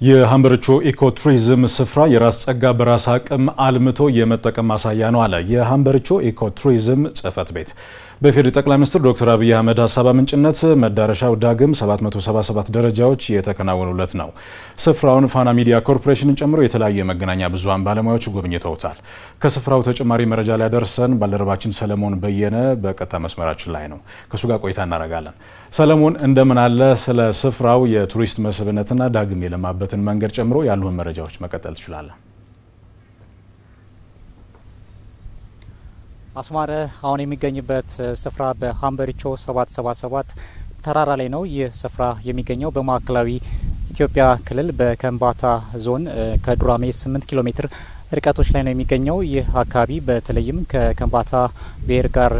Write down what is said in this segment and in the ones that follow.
የሃምበርቾ ኢኮቱሪዝም ስፍራ የራስ ጸጋ በራስ አቅም አልምቶ የመጠቀም ማሳያ ነው አለ የሃምበርቾ ኢኮቱሪዝም ጽሕፈት ቤት። በፌዴራል ጠቅላይ ሚኒስትር ዶክተር አብይ አህመድ ሀሳብ አመንጭነት መዳረሻው ዳግም 777 ደረጃዎች የተከናወኑለት ነው። ስፍራውን ፋና ሚዲያ ኮርፖሬሽንን ጨምሮ የተለያዩ የመገናኛ ብዙሃን ባለሙያዎች ጎብኝተውታል። ከስፍራው ተጨማሪ መረጃ ላይ ደርሰን ባልደረባችን ሰለሞን በየነ በቀጥታ መስመራችን ላይ ነው። ከሱ ጋር ቆይታ እናደርጋለን። ሰለሞን እንደምን አለ? ስለ ስፍራው የቱሪስት መስህብነትና ዳግም የለማበትን መንገድ ጨምሮ ያሉን መረጃዎች መቀጠል ትችላለን። አስማረ አሁን የሚገኝበት ስፍራ በሃምበርቾ 777 ተራራ ላይ ነው። ይህ ስፍራ የሚገኘው በማዕከላዊ ኢትዮጵያ ክልል በከምባታ ዞን ከዱራሜ 8 ኪሎ ሜትር ርቀቶች ላይ ነው የሚገኘው። ይህ አካባቢ በተለይም ከከምባታ ብሔር ጋር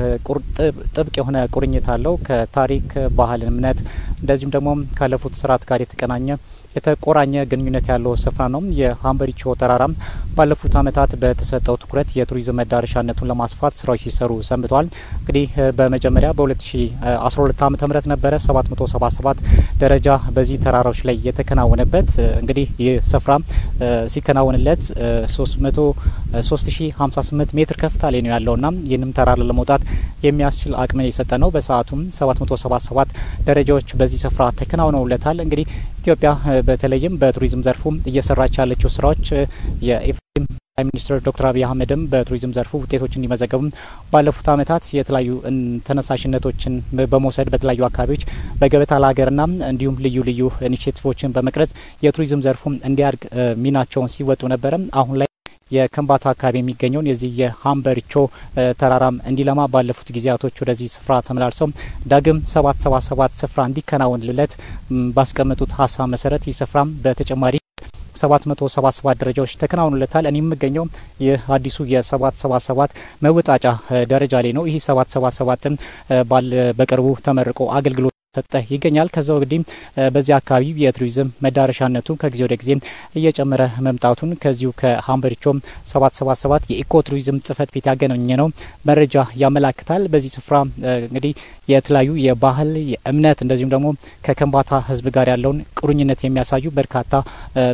ጥብቅ የሆነ ቁርኝት አለው። ከታሪክ፣ ባህል፣ እምነት እንደዚሁም ደግሞ ካለፉት ስርዓት ጋር የተቆራኘ ግንኙነት ያለው ስፍራ ነው። የሃምበርቾ ተራራም ባለፉት ዓመታት በተሰጠው ትኩረት የቱሪዝም መዳረሻነቱን ለማስፋት ስራዎች ሲሰሩ ሰንብተዋል። እንግዲህ በመጀመሪያ በ2012 ዓ.ም ነበረ 777 ደረጃ በዚህ ተራራዎች ላይ የተከናወነበት። እንግዲህ ይህ ስፍራ ሲከናወንለት 3058 ሜትር ከፍታ ላይ ነው ያለውና ይህንም ተራራ ለመውጣት የሚያስችል አቅምን የሰጠ ነው። በሰዓቱም 777 ደረጃዎች በዚህ ስፍራ ተከናውነውለታል። እንግዲህ ኢትዮጵያ በተለይም በቱሪዝም ዘርፉ እየሰራች ያለችው ስራዎች የኢፌዴሪ ጠቅላይ ሚኒስትር ዶክተር አብይ አህመድም በቱሪዝም ዘርፉ ውጤቶችን እንዲመዘገቡ ባለፉት ዓመታት የተለያዩ ተነሳሽነቶችን በመውሰድ በተለያዩ አካባቢዎች በገበታ ለሀገርና እንዲሁም ልዩ ልዩ ኢኒሼቲቮችን በመቅረጽ የቱሪዝም ዘርፉ እንዲያድግ ሚናቸውን ሲወጡ ነበረ። አሁን ላይ የከምባታ አካባቢ የሚገኘውን የዚህ የሃምበርቾ ተራራም እንዲለማ ባለፉት ጊዜያቶች ወደዚህ ስፍራ ተመላልሰው ዳግም 777 ስፍራ እንዲከናወንለት ባስቀመጡት ሀሳብ መሰረት ይህ ስፍራም በተጨማሪ 777 ደረጃዎች ተከናውኑለታል። እኔ የምገኘው የአዲሱ የ777 መወጣጫ ደረጃ ላይ ነው። ይህ 777ን በቅርቡ ተመርቆ አገልግሎት ሰጠ ይገኛል። ከዛው እንግዲህ በዚህ አካባቢ የቱሪዝም መዳረሻነቱ ከጊዜ ወደ ጊዜ እየጨመረ መምጣቱን ከዚሁ ከሃምበርቾ 777 የኢኮ ቱሪዝም ጽሕፈት ቤት ያገኘ ነው መረጃ ያመላክታል። በዚህ ስፍራ እንግዲህ የተለያዩ የባህል፣ የእምነት እንደዚሁም ደግሞ ከከምባታ ሕዝብ ጋር ያለውን ቁርኝነት የሚያሳዩ በርካታ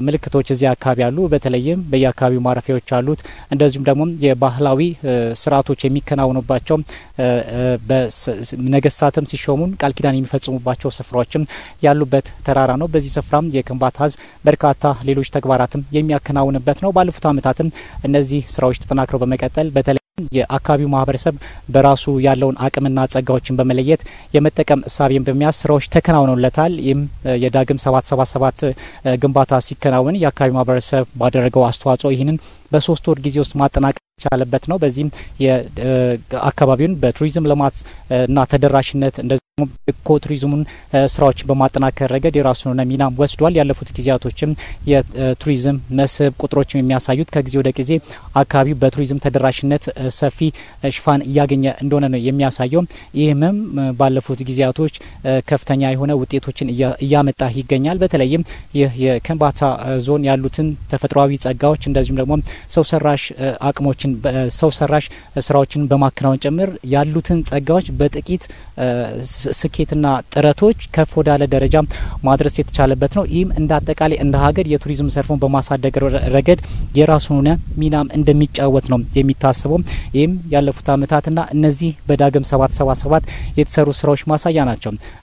ምልክቶች እዚህ አካባቢ አሉ። በተለይም በየአካባቢው ማረፊያዎች አሉት። እንደዚሁም ደግሞ የባህላዊ ስርዓቶች የሚከናወኑባቸው በነገስታትም ሲሾሙን ቃል ኪዳን የሚፈጽሙባቸው ስፍራዎችም ያሉበት ተራራ ነው። በዚህ ስፍራም የከምባታ ሕዝብ በርካታ ሌሎች ተግባራትም የሚያከናውንበት ነው። ባለፉት ዓመታትም እነዚህ ስራዎች ተጠናክረው በመቀጠል በተለይ የአካባቢው ማህበረሰብ በራሱ ያለውን አቅምና ጸጋዎችን በመለየት የመጠቀም እሳቤን በሚያስ ስራዎች ተከናውነውለታል። ይህም የዳግም 777 ግንባታ ሲከናወን የአካባቢው ማህበረሰብ ባደረገው አስተዋጽኦ ይህንን በ3 ወር ጊዜ ውስጥ ማጠናቀቅ ቻለበት ነው። በዚህም የአካባቢውን በቱሪዝም ልማት እና ተደራሽነት እንደዚሁ ኢኮ ቱሪዝሙን ስራዎች በማጠናከር ረገድ የራሱን ሚና ወስዷል። ያለፉት ጊዜያቶችም የቱሪዝም መስህብ ቁጥሮች የሚያሳዩት ከጊዜ ወደ ጊዜ አካባቢው በቱሪዝም ተደራሽነት ሰፊ ሽፋን እያገኘ እንደሆነ ነው የሚያሳየው። ይህም ባለፉት ጊዜያቶች ከፍተኛ የሆነ ውጤቶችን እያመጣ ይገኛል። በተለይም ይህ የከምባታ ዞን ያሉትን ተፈጥሯዊ ጸጋዎች እንደዚሁም ደግሞ ሰው ሰራሽ አቅሞችን ሰው ሰራሽ ስራዎችን በማከናወን ጭምር ያሉትን ጸጋዎች በጥቂት ስኬትና ጥረቶች ከፍ ወዳለ ደረጃ ማድረስ የተቻለበት ነው። ይህም እንደ አጠቃላይ እንደ ሀገር የቱሪዝም ዘርፉን በማሳደግ ረገድ የራሱን ሚናም እንደሚጫወት ነው የሚታሰበው። ይህም ያለፉት ዓመታትና እነዚህ በዳግም 777 የተሰሩ ስራዎች ማሳያ ናቸው።